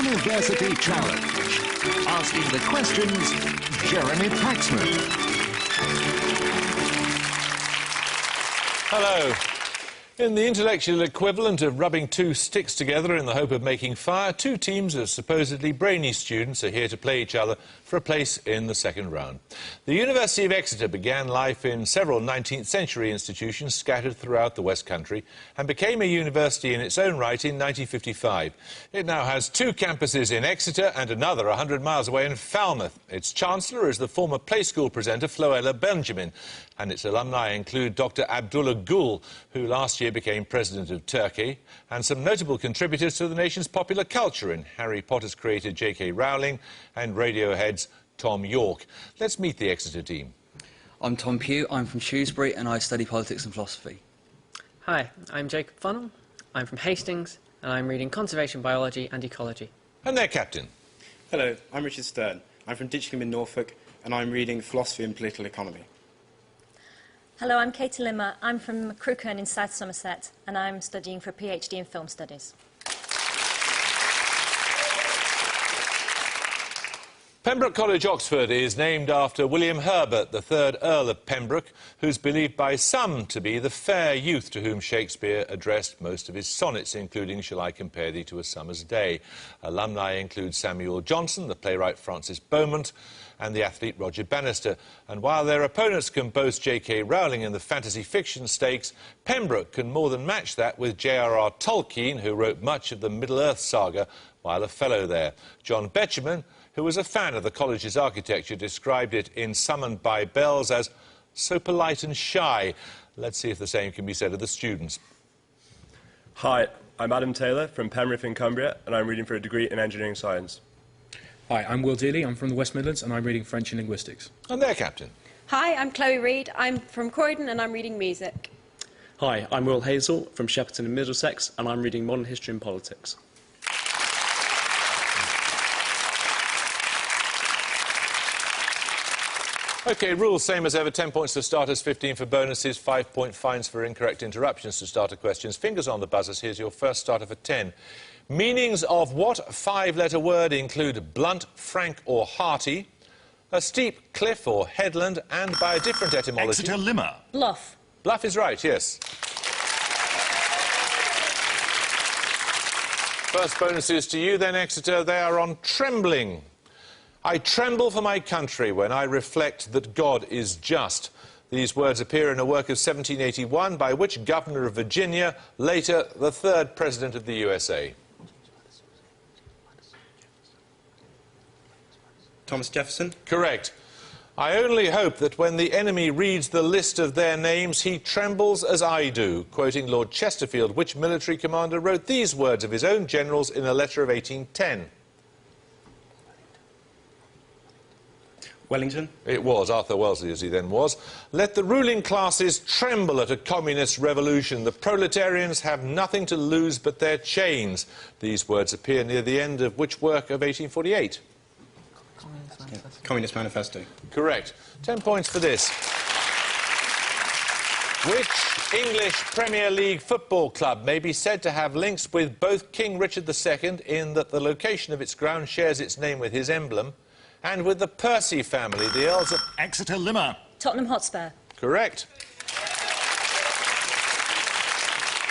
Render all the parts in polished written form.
University Challenge. Asking the questions, Jeremy Paxman. Hello. In the intellectual equivalent of rubbing two sticks together in the hope of making fire, two teams of supposedly brainy students are here to play each other for a place in the second round. The University of Exeter began life in several 19th century institutions scattered throughout the West Country and became a university in its own right in 1955. It now has two campuses in Exeter and another 100 miles away in Falmouth. Its chancellor is the former Play School presenter Floella Benjamin, and its alumni include Dr. Abdullah Gül, who last year became president of Turkey, and some notable contributors to the nation's popular culture in Harry Potter's creator J.K. Rowling and Radiohead's Tom York. Let's meet the Exeter team. I'm Tom Pugh, I'm from Shrewsbury and I study politics and philosophy. Hi, I'm Jacob Funnell, I'm from Hastings and I'm reading conservation biology and ecology. And their captain. Hello, I'm Richard Stern. I'm from Ditchingham in Norfolk and I'm reading philosophy and political economy. Hello, I'm Katie Limmer. I'm from Crewkerne in South Somerset and I'm studying for a PhD in film studies. Pembroke College, Oxford, is named after William Herbert, the 3rd Earl of Pembroke, who's believed by some to be the fair youth to whom Shakespeare addressed most of his sonnets, including Shall I Compare Thee to a Summer's Day. Alumni include Samuel Johnson, the playwright Francis Beaumont, and the athlete Roger Bannister. And while their opponents can boast J.K. Rowling in the fantasy fiction stakes, Pembroke can more than match that with J.R.R. Tolkien, who wrote much of the Middle-earth saga while a fellow there. John Betjeman, who was a fan of the college's architecture, described it in Summoned by Bells as so polite and shy. Let's see if the same can be said of the students. Hi, I'm Adam Taylor from Penrith in Cumbria, and I'm reading for a degree in engineering science. Hi, I'm Will Dealey, I'm from the West Midlands and I'm reading French and linguistics. And their captain. Hi, I'm Chloe Reid, I'm from Croydon and I'm reading music. Hi, I'm Will Hazel from Shepperton in Middlesex and I'm reading modern history and politics. OK, rules same as ever. 10 points for starters, 15 for bonuses, 5-point fines for incorrect interruptions to starter questions. Fingers on the buzzers. Here's your first starter for 10. Meanings of what 5-letter word include blunt, frank or hearty, a steep cliff or headland, and by a different etymology... Exeter Limmer. Bluff. Bluff is right, yes. First bonuses to you then, Exeter. They are on trembling. I tremble for my country when I reflect that God is just. These words appear in a work of 1781 by which governor of Virginia, later the 3rd president of the USA? Thomas Jefferson. Correct. I only hope that when the enemy reads the list of their names, he trembles as I do. Quoting Lord Chesterfield, which military commander wrote these words of his own generals in a letter of 1810? Wellington. It was Arthur Wellesley, as he then was. Let the ruling classes tremble at a communist revolution. The proletarians have nothing to lose but their chains. These words appear near the end of which work of 1848? Communist Manifesto. Correct. 10 points for this. Which English Premier League football club may be said to have links with both King Richard II in that the location of its ground shares its name with his emblem, and with the Percy family, the Earls of... Exeter Limmer. Tottenham Hotspur. Correct.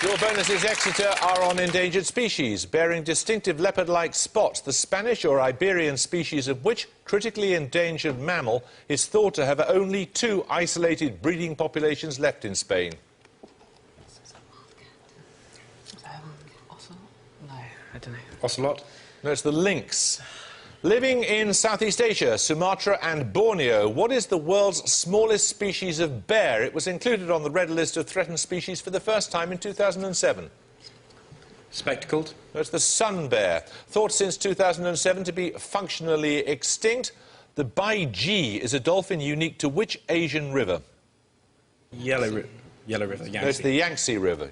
Your bonuses, Exeter, are on endangered species, bearing distinctive leopard-like spots, the Spanish or Iberian species of which critically endangered mammal is thought to have only 2 isolated breeding populations left in Spain. Ocelot? No, I don't know. Ocelot. No, it's the lynx. Living in Southeast Asia, Sumatra and Borneo, what is the world's smallest species of bear? It was included on the red list of threatened species for the first time in 2007. Spectacled. No, it's the sun bear. Thought since 2007 to be functionally extinct. The Baiji is a dolphin unique to which Asian river? Yellow River, Yangtze. No, it's the Yangtze River.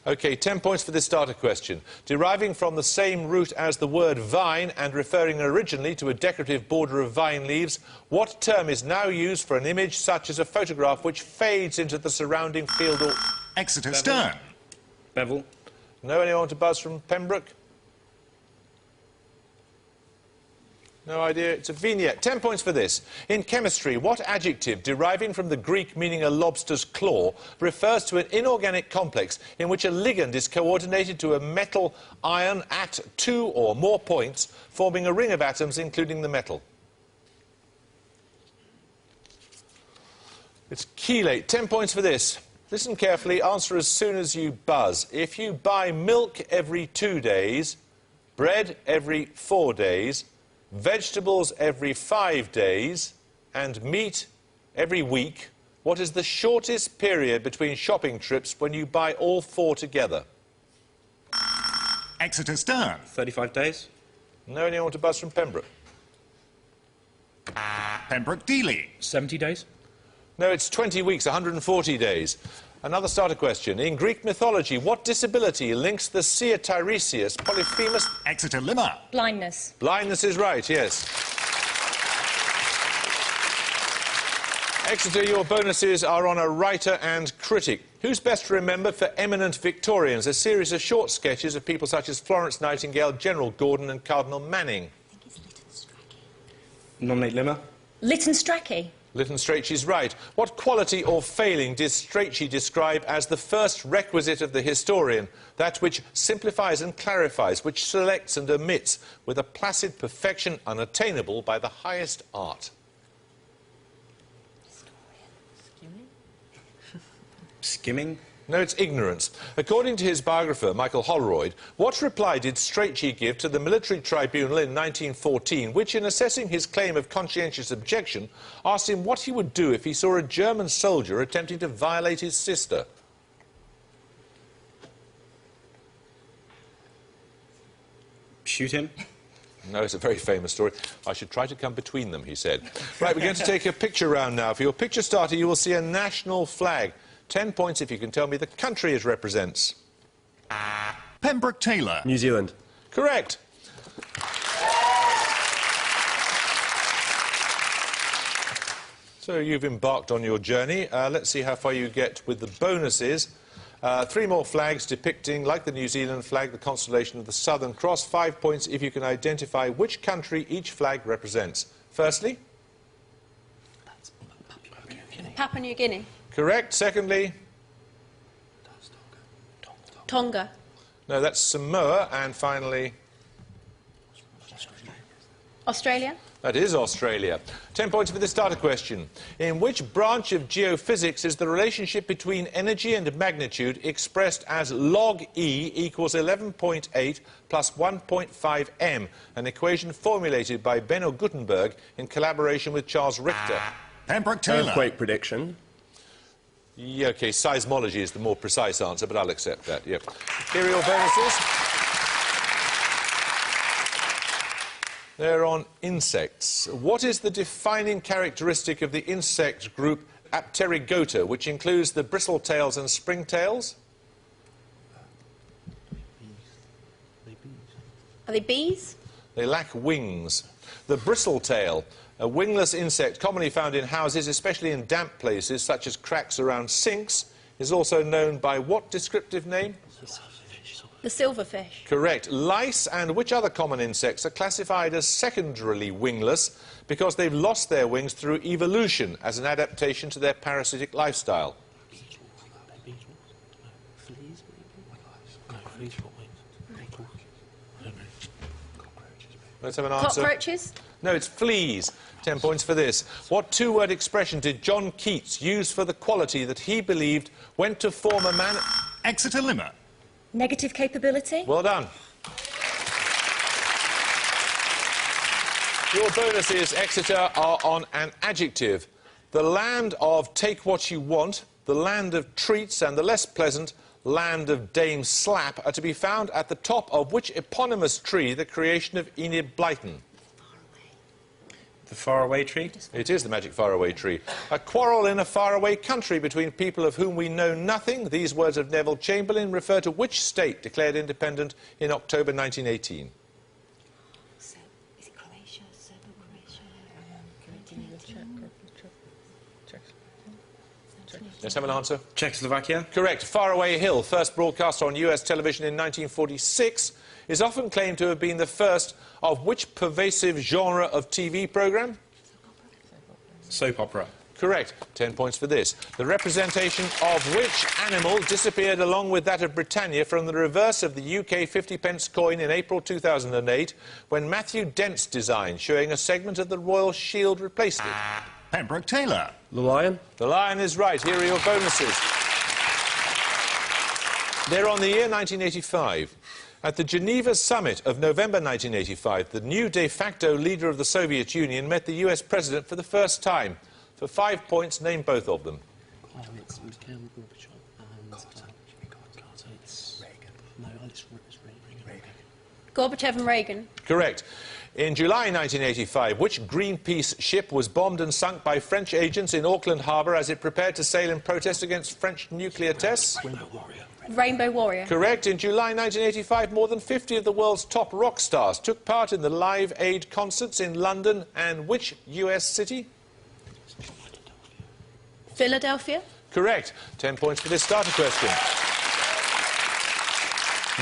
OK, 10 points for this starter question. Deriving from the same root as the word vine and referring originally to a decorative border of vine leaves, what term is now used for an image such as a photograph which fades into the surrounding field or... Exeter Stern. Bevel. Know anyone to buzz from Pembroke? No idea. It's a vignette. 10 points for this. In chemistry, what adjective, deriving from the Greek meaning a lobster's claw, refers to an inorganic complex in which a ligand is coordinated to a metal ion at 2 or more points, forming a ring of atoms including the metal? It's chelate. 10 points for this. Listen carefully. Answer as soon as you buzz. If you buy milk every 2 days, bread every 4 days, vegetables every 5 days, and meat every week, what is the shortest period between shopping trips when you buy all 4 together? Exeter Stern. 35 days. No, anyone want to buzz from Pembroke? Pembroke Dealey. 70 days. No, it's 20 weeks, 140 days. Another starter question. In Greek mythology, what disability links the seer Tiresias, Polyphemus... Exeter Limmer. Blindness. Blindness is right, yes. Exeter, your bonuses are on a writer and critic. Who's best remembered for Eminent Victorians, a series of short sketches of people such as Florence Nightingale, General Gordon and Cardinal Manning? Nominate Limmer. Lytton Strachey. Lytton Strachey's right. What quality or failing did Strachey describe as the first requisite of the historian, that which simplifies and clarifies, which selects and omits, with a placid perfection unattainable by the highest art? Skimming. No, it's ignorance. According to his biographer, Michael Holroyd, what reply did Strachey give to the military tribunal in 1914, which, in assessing his claim of conscientious objection, asked him what he would do if he saw a German soldier attempting to violate his sister? Shoot him. No, it's a very famous story. I should try to come between them, he said. Right, we're going to take a picture round now. For your picture starter, you will see a national flag. 10 points if you can tell me the country it represents. Pembroke Taylor. New Zealand. Correct. So you've embarked on your journey. Let's see how far you get with the bonuses. 3 more flags depicting, like the New Zealand flag, the constellation of the Southern Cross. 5 points if you can identify which country each flag represents. Firstly? Papua New Guinea. Correct. Secondly? Tonga. No, that's Samoa. And finally? Australia. That is Australia. 10 points for the starter question. In which branch of geophysics is the relationship between energy and magnitude expressed as log E equals 11.8 plus 1.5 m, an equation formulated by Benno Gutenberg in collaboration with Charles Richter? Pembroke Taylor. Earthquake prediction. Yeah, OK, seismology is the more precise answer, but I'll accept that, yeah. Here are your bonuses. They're on insects. What is the defining characteristic of the insect group Apterygota, which includes the bristletails and springtails? Are they bees? They lack wings. The bristletail, a wingless insect commonly found in houses, especially in damp places such as cracks around sinks, is also known by what descriptive name? The silverfish. Correct. Lice and which other common insects are classified as secondarily wingless because they've lost their wings through evolution as an adaptation to their parasitic lifestyle? Let's have an answer. Cockroaches. No, it's fleas. 10 points for this. What 2-word expression did John Keats use for the quality that he believed went to form a man... Exeter Limmer. Negative capability. Well done. Your bonuses, Exeter, are on an adjective. The land of take what you want, the land of treats, and the less pleasant land of Dame Slap are to be found at the top of which eponymous tree, the creation of Enid Blyton? The faraway tree. It is the magic faraway tree. A quarrel in a faraway country between people of whom we know nothing. These words of Neville Chamberlain refer to which state declared independent in October 1918? Is it Croatia? Let's have an answer. Czechoslovakia. Correct. Faraway Hill, first broadcast on US television in 1946, is often claimed to have been the first of which pervasive genre of TV programme? Soap opera. Correct. 10 points for this. The representation of which animal disappeared along with that of Britannia from the reverse of the UK 50p coin in April 2008 when Matthew Dent's design showing a segment of the Royal Shield replaced it? Pembroke Taylor. The lion. The lion is right. Here are your bonuses. They're on the year 1985. At the Geneva summit of November 1985, the new de facto leader of the Soviet Union met the US president for the first time. For 5 points, name both of them. Oh, it's Mikhail Gorbachev and Carter. It's Reagan. No, it's Reagan. Gorbachev and Reagan. Correct. In July 1985, which Greenpeace ship was bombed and sunk by French agents in Auckland Harbour as it prepared to sail in protest against French nuclear tests? Rainbow Warrior. Rainbow Warrior. Correct. In July 1985, more than 50 of the world's top rock stars took part in the Live Aid concerts in London and which US city? Philadelphia. Correct. 10 points for this starter question.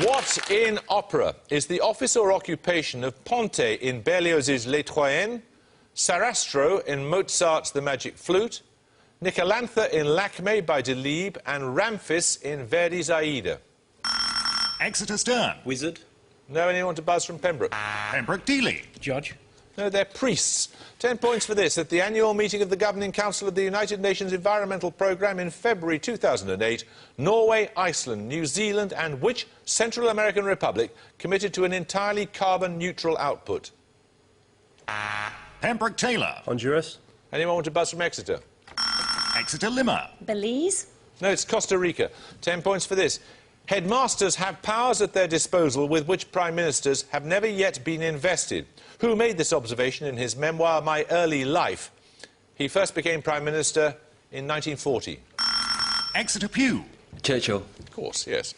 What in opera is the office or occupation of Ponte in Berlioz's Les Troyens, Sarastro in Mozart's The Magic Flute, Nicolaanthe in Lakme by Delibes, and Ramphis in Verdi's Aida? Exeter Stern. Wizard. No, anyone to buzz from Pembroke? Pembroke Dealey. Judge. No, they're priests. 10 points for this. At the annual meeting of the Governing Council of the United Nations Environmental Programme in February 2008, Norway, Iceland, New Zealand and which Central American republic committed to an entirely carbon-neutral output? Pembroke Taylor. Honduras. Anyone want to buzz from Exeter? Exeter Lima. Belize. No, it's Costa Rica. 10 points for this. Headmasters have powers at their disposal with which prime ministers have never yet been invested. Who made this observation in his memoir, My Early Life? He first became prime minister in 1940. Exeter Pew. Churchill. Of course, yes.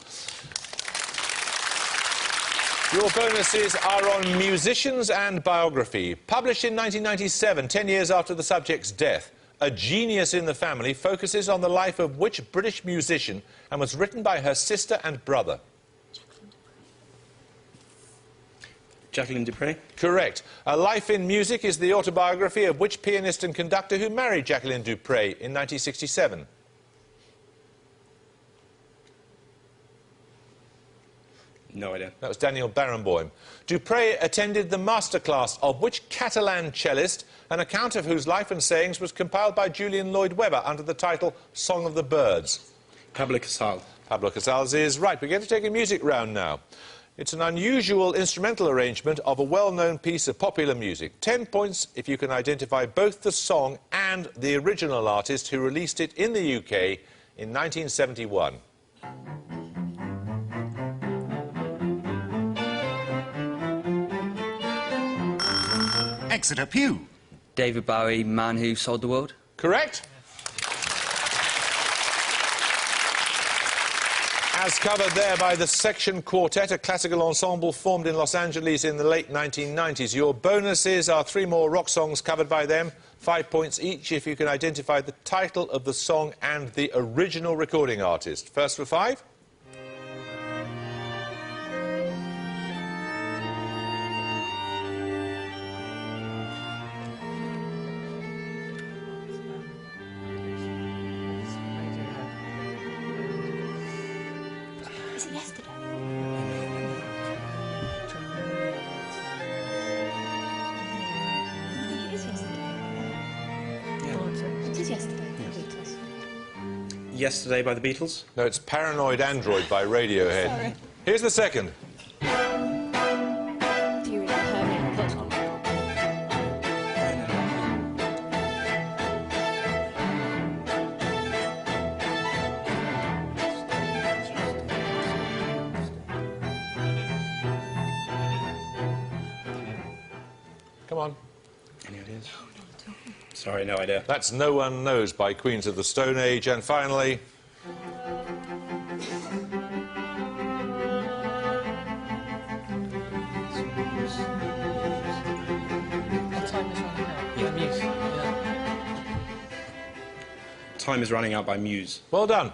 Your bonuses are on musicians and biography. Published in 1997, 10 years after the subject's death, A Genius in the Family focuses on the life of which British musician and was written by her sister and brother? Jacqueline du Pré. Correct. A Life in Music is the autobiography of which pianist and conductor who married Jacqueline du Pré in 1967? No idea. That was Daniel Barenboim. Dupré attended the masterclass of which Catalan cellist, an account of whose life and sayings was compiled by Julian Lloyd Webber under the title Song of the Birds? Pablo Casal. Pablo Casals is right. We're going to take a music round now. It's an unusual instrumental arrangement of a well-known piece of popular music. 10 points if you can identify both the song and the original artist who released it in the UK in 1971. Exeter Pew. David Bowie, Man Who Sold the World. Correct. As covered there by the Section Quartet, a classical ensemble formed in Los Angeles in the late 1990s. Your bonuses are 3 more rock songs covered by them, 5 points each if you can identify the title of the song and the original recording artist. First for 5. Is it yesterday? I think it is yesterday. It is yesterday. The Beatles. Yesterday by the Beatles. No, it's Paranoid Android by Radiohead. Sorry. Here's the second. Do you really Hermit put on? Come on. Any ideas? Sorry, no idea. That's No One Knows by Queens of the Stone Age. And finally... Time is Running Out by Muse. Well done.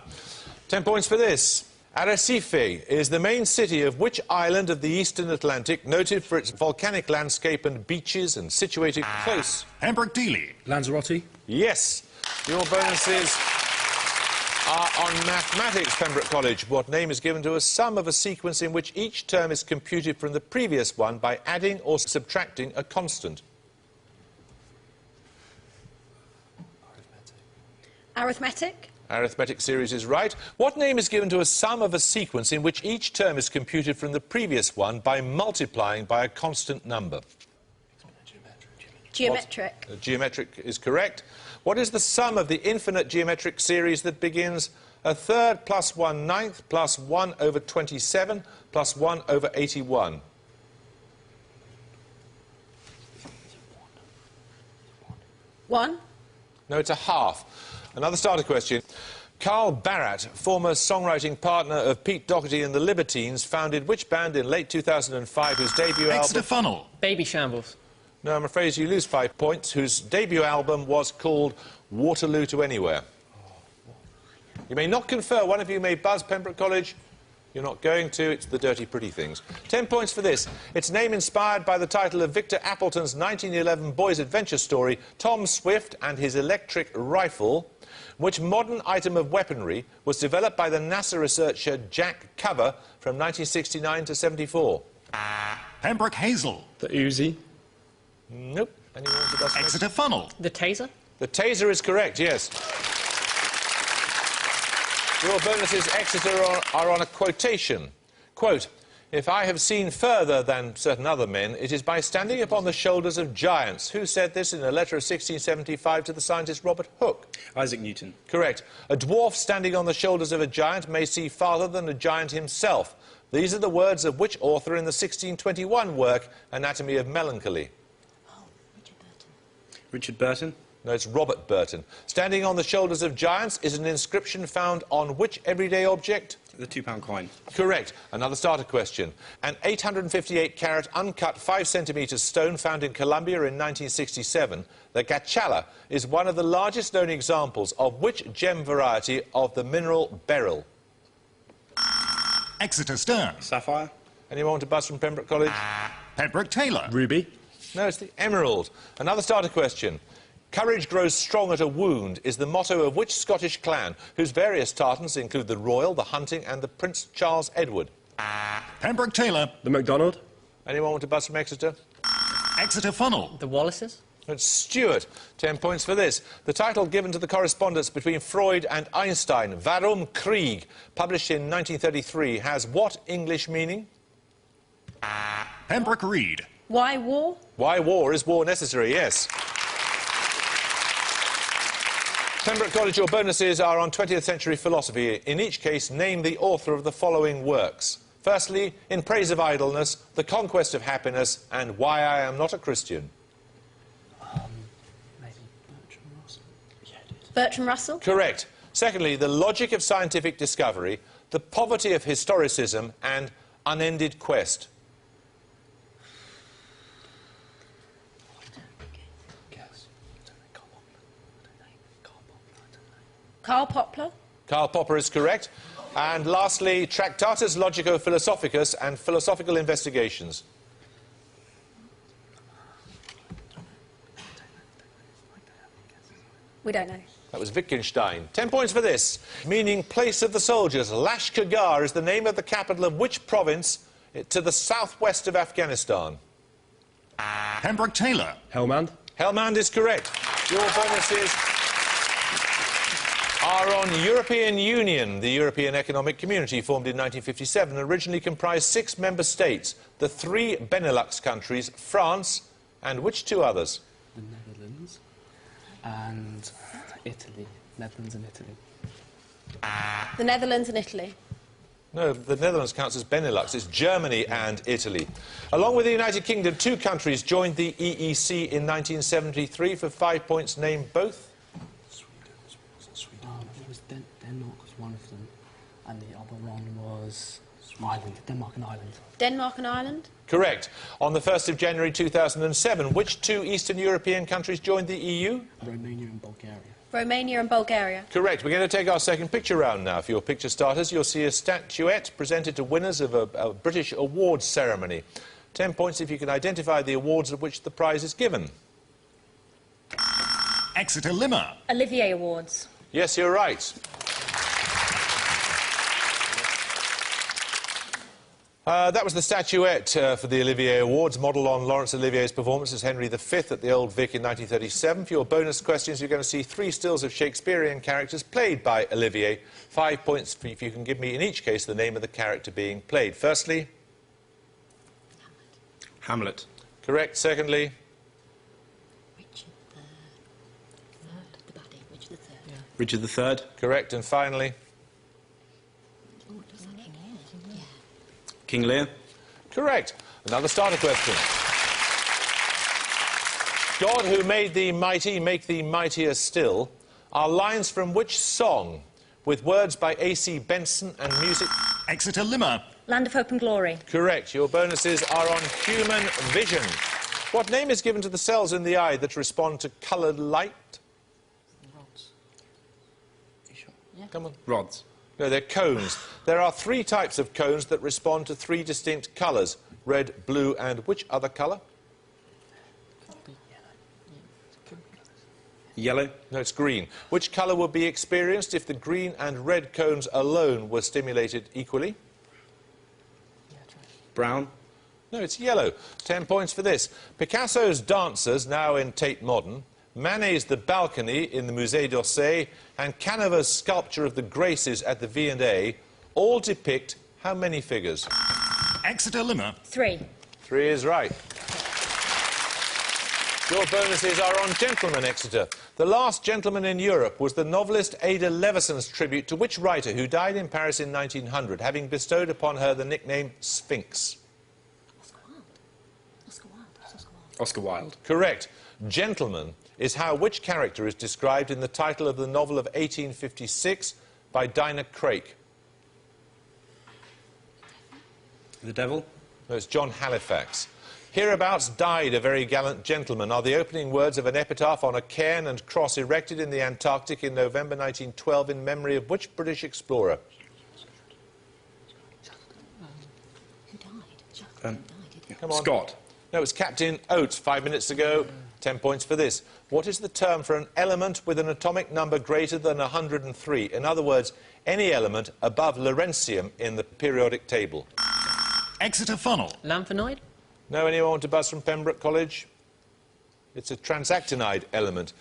10 points for this. Arrecife is the main city of which island of the Eastern Atlantic, noted for its volcanic landscape and beaches and situated close? Pembroke Dealey. Lanzarote. Yes. Your bonuses are on mathematics, Pembroke College. What name is given to a sum of a sequence in which each term is computed from the previous one by adding or subtracting a constant? Arithmetic. Arithmetic series is right. What name is given to a sum of a sequence in which each term is computed from the previous one by multiplying by a constant number? Geometric. Geometric is correct. What is the sum of the infinite geometric series that begins a third plus 1/9 plus 1 over 27 plus 1 over 81? One. No, it's a half. Another starter question. Carl Barat, former songwriting partner of Pete Doherty and the Libertines, founded which band in late 2005 whose debut Exeter album... Funnel. Baby Shambles. No, I'm afraid you lose 5 points, whose debut album was called Waterloo to Anywhere. You may not confer. One of you may buzz Pembroke College. You're not going to. It's the Dirty Pretty Things. 10 points for this. Its name inspired by the title of Victor Appleton's 1911 boy's adventure story, Tom Swift and His Electric Rifle, which modern item of weaponry was developed by the NASA researcher Jack Cover from 1969 to 74. Pembroke Hazel. The Uzi. Nope. Anyone to buzz? Exeter Funnel. The Taser. The Taser is correct, yes. Your bonuses, Exeter, are on a quotation. Quote, "If I have seen further than certain other men, it is by standing upon the shoulders of giants." Who said this in a letter of 1675 to the scientist Robert Hooke? Isaac Newton. Correct. A dwarf standing on the shoulders of a giant may see farther than a giant himself. These are the words of which author in the 1621 work, Anatomy of Melancholy? Richard Burton. No, it's Robert Burton. Standing on the shoulders of giants is an inscription found on which everyday object? The £2 coin. Correct. Another starter question. An 858-carat uncut 5-centimetre stone found in Colombia in 1967, the Gachala, is one of the largest known examples of which gem variety of the mineral beryl? Exeter Stern. Sapphire. Anyone want to buzz from Pembroke College? Pembroke Taylor. Ruby. No, it's the emerald. Another starter question. Courage grows strong at a wound is the motto of which Scottish clan, whose various tartans include the Royal, the Hunting and the Prince Charles Edward? Pembroke Taylor. The MacDonald. Anyone want to buzz from Exeter? Exeter Funnel. The Wallaces. It's Stuart. 10 points for this. The title given to the correspondence between Freud and Einstein, Warum Krieg, published in 1933, has what English meaning? Pembroke Reed. Why war? Why war? Is war necessary? Yes. Pembroke College, your bonuses are on 20th century philosophy. In each case, name the author of the following works. Firstly, In Praise of Idleness, The Conquest of Happiness, and Why I Am Not a Christian. Maybe Bertrand Russell. Yeah, it is. Bertrand Russell. Correct. Secondly, The Logic of Scientific Discovery, The Poverty of Historicism, and Unended Quest. Guess. Karl Popper. Karl Popper is correct. And lastly, Tractatus Logico-Philosophicus and Philosophical Investigations. We don't know. That was Wittgenstein. 10 points for this. Meaning place of the soldiers. Lashkargah is the name of the capital of which province to the southwest of Afghanistan? Pembroke Taylor. Helmand. Helmand is correct. Your bonuses are on European Union. The European Economic Community, formed in 1957, originally comprised 6 member states, the 3 Benelux countries, France, and which 2 others? The Netherlands and Italy. Netherlands and Italy. The Netherlands and Italy. No, the Netherlands counts as Benelux. It's Germany and Italy. Along with the United Kingdom, 2 countries joined the EEC in 1973. For 5 points, name both. It was Denmark was one of them, and the other one was Ireland. Denmark and Ireland. Denmark and Ireland. Correct. On the 1st of January 2007, which 2 Eastern European countries joined the EU? Romania and Bulgaria. Romania and Bulgaria. Correct. We're going to take our second picture round now. For your picture starters, you'll see a statuette presented to winners of a British awards ceremony. 10 points if you can identify the awards of which the prize is given. Exeter Limmer. Olivier Awards. Yes, you're right. That was the statuette for the Olivier Awards, modelled on Laurence Olivier's performance as Henry V at the Old Vic in 1937. For your bonus questions, you're going to see 3 stills of Shakespearean characters played by Olivier. 5 points if you can give me, in each case, the name of the character being played. Firstly? Hamlet. Correct. Secondly? Richard III. Correct. And finally? King Lear. Correct. Another starter question. God who made thee mighty, make thee mightier still, are lines from which song, with words by A.C. Benson and music? Exeter Limmer. Land of Hope and Glory. Correct. Your bonuses are on human vision. What name is given to the cells in the eye that respond to coloured light? Rods. You sure? Yeah. Come on. Rods. No, they're cones. There are 3 types of cones that respond to 3 distinct colours. Red, blue and which other colour? Yellow. No, it's green. Which colour would be experienced if the green and red cones alone were stimulated equally? Brown. No, it's yellow. 10 points for this. Picasso's Dancers, now in Tate Modern, Manet's The Balcony in the Musée d'Orsay, and Canova's Sculpture of the Graces at the V&A all depict how many figures? Exeter Limmer. 3. 3 is right. Your bonuses are on Gentlemen, Exeter. The Last Gentleman in Europe was the novelist Ada Levison's tribute to which writer who died in Paris in 1900, having bestowed upon her the nickname Sphinx? Oscar Wilde. Correct. Gentleman is how which character is described in the title of the novel of 1856 by Dinah Craik? The Devil. No, it's John Halifax. Hereabouts died a very gallant gentleman are the opening words of an epitaph on a cairn and cross erected in the Antarctic in November 1912 in memory of which British explorer? Come on. Scott. No, it's Captain Oates 5 minutes ago. 10 points for this. What is the term for an element with an atomic number greater than 103? In other words, any element above Lawrencium in the periodic table. Exeter Funnel. Lanthanoid? No, anyone want to buzz from Pembroke College? It's a transactinide element.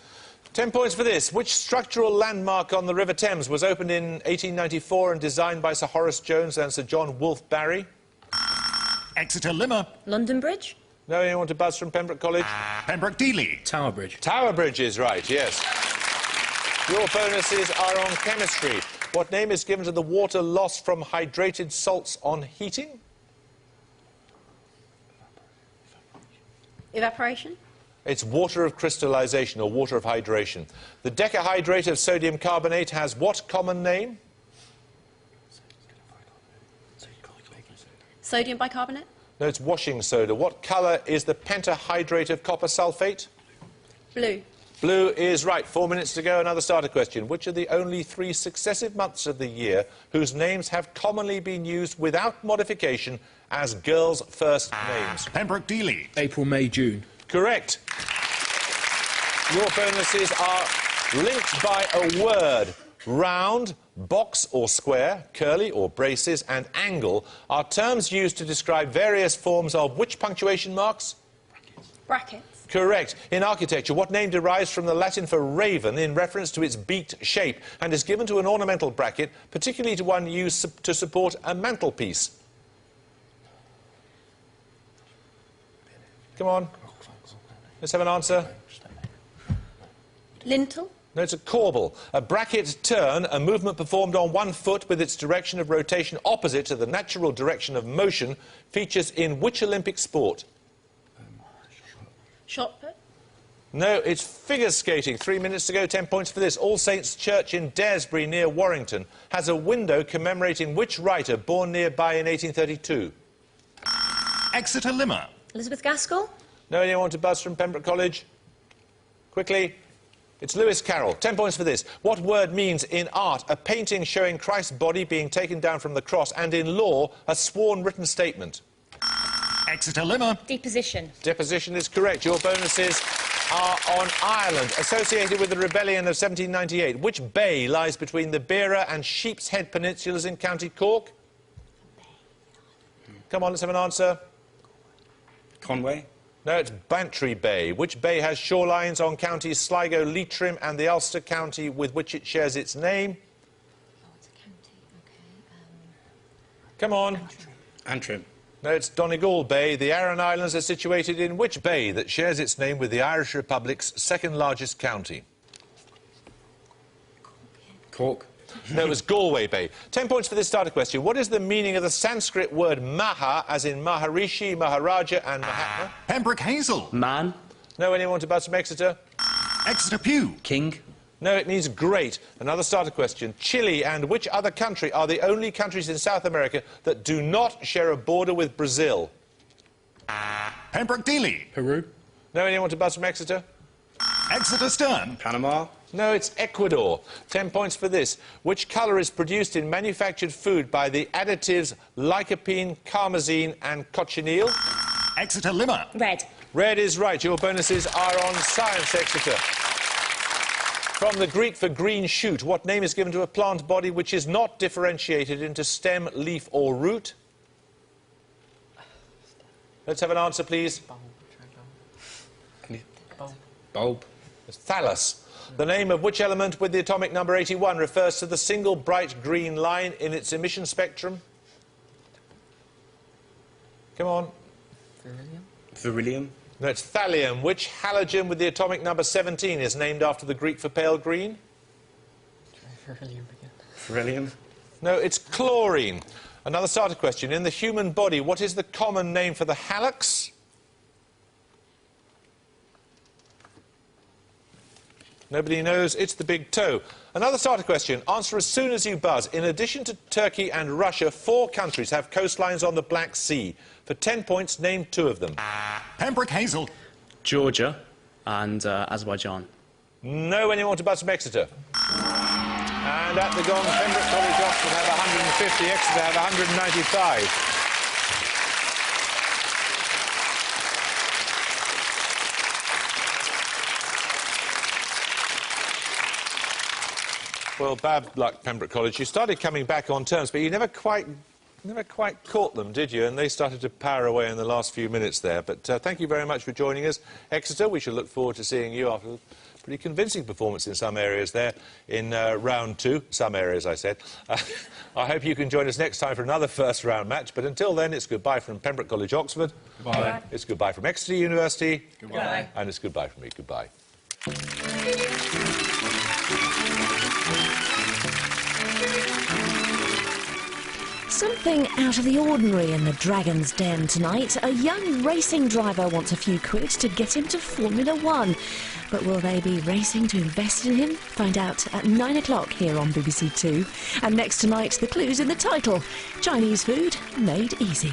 10 points for this. Which structural landmark on the River Thames was opened in 1894 and designed by Sir Horace Jones and Sir John Wolfe Barry? Exeter Limmer. London Bridge. No, anyone want to buzz from Pembroke College? Pembroke Dealey. Tower Bridge. Tower Bridge is right, yes. Your bonuses are on chemistry. What name is given to the water lost from hydrated salts on heating? Evaporation. It's water of crystallization or water of hydration. The decahydrate of sodium carbonate has what common name? Sodium bicarbonate. No, it's washing soda. What colour is the pentahydrate of copper sulfate? Blue. Blue is right. 4 minutes to go. Another starter question. Which are the only 3 successive months of the year whose names have commonly been used without modification as girls' first names? Pembroke Dealey. April, May, June. Correct. Your bonuses are linked by a word. Round, box or square, curly or braces, and angle are terms used to describe various forms of which punctuation marks? Brackets. Correct. In architecture, what name derives from the Latin for raven in reference to its beaked shape and is given to an ornamental bracket, particularly to one used to support a mantelpiece? Come on. Let's have an answer. Lintel. No, it's a corbel. A bracket turn, a movement performed on one foot with its direction of rotation opposite to the natural direction of motion, features in which Olympic sport? Shot put. No, it's figure skating. 3 minutes to go, 10 points for this. All Saints' Church in Daresbury, near Warrington, has a window commemorating which writer born nearby in 1832? Exeter Limmer. Elizabeth Gaskell. No, anyone want to buzz from Pembroke College? Quickly. It's Lewis Carroll. 10 points for this. What word means in art a painting showing Christ's body being taken down from the cross, and in law a sworn written statement? Exeter Limmer. Deposition. Deposition is correct. Your bonuses are on Ireland, associated with the rebellion of 1798. Which bay lies between the Beara and Sheep's Head peninsulas in County Cork? Come on, let's have an answer. Conway. No, it's Bantry Bay. Which bay has shorelines on counties Sligo, Leitrim and the Ulster county with which it shares its name? Oh, it's a county. Okay. Come on. Antrim. No, it's Donegal Bay. The Aran Islands are situated in which bay that shares its name with the Irish Republic's second largest county? Cork. No, it was Galway Bay. 10 points for this starter question. What is the meaning of the Sanskrit word Maha, as in Maharishi, Maharaja and Mahatma? Pembroke Hazel. Man. No, anyone to buzz from Exeter? Exeter Pew. King. No, it means great. Another starter question. Chile and which other country are the only countries in South America that do not share a border with Brazil? Pembroke Dealey. Peru. No, anyone to buzz from Exeter? Exeter Stern. Panama. No, it's Ecuador. 10 points for this. Which colour is produced in manufactured food by the additives lycopene, carmazine and cochineal? Exeter Limmer. Red. Red is right. Your bonuses are on science, Exeter. From the Greek for green shoot, what name is given to a plant body which is not differentiated into stem, leaf or root? Let's have an answer, please. Bulb. It's thallus. The name of which element with the atomic number 81 refers to the single bright green line in its emission spectrum? Come on. Beryllium. No, it's thallium. Which halogen with the atomic number 17 is named after the Greek for pale green? Beryllium. No, it's chlorine. Another starter question. In the human body, what is the common name for the hallux? Nobody knows. It's the big toe. Another starter question. Answer as soon as you buzz. In addition to Turkey and Russia, 4 countries have coastlines on the Black Sea. For 10 points, name 2 of them. Pembroke Hazel. Georgia and Azerbaijan. No, anyone to buzz from Exeter? And at the gong, Pembroke College Oxford have 150, Exeter have 195. Well, bad luck, Pembroke College. You started coming back on terms, but you never quite caught them, did you? And they started to power away in the last few minutes there. But thank you very much for joining us. Exeter, we shall look forward to seeing you after a pretty convincing performance in some areas there in round 2. Some areas, I said. I hope you can join us next time for another first-round match. But until then, it's goodbye from Pembroke College, Oxford. Goodbye. It's goodbye from Exeter University. Goodbye. And it's goodbye from me. Goodbye. Something out of the ordinary in the Dragon's Den tonight. A young racing driver wants a few quid to get him to Formula 1. But will they be racing to invest in him? Find out at 9 o'clock here on BBC 2. And next tonight, the clues in the title. Chinese food made easy.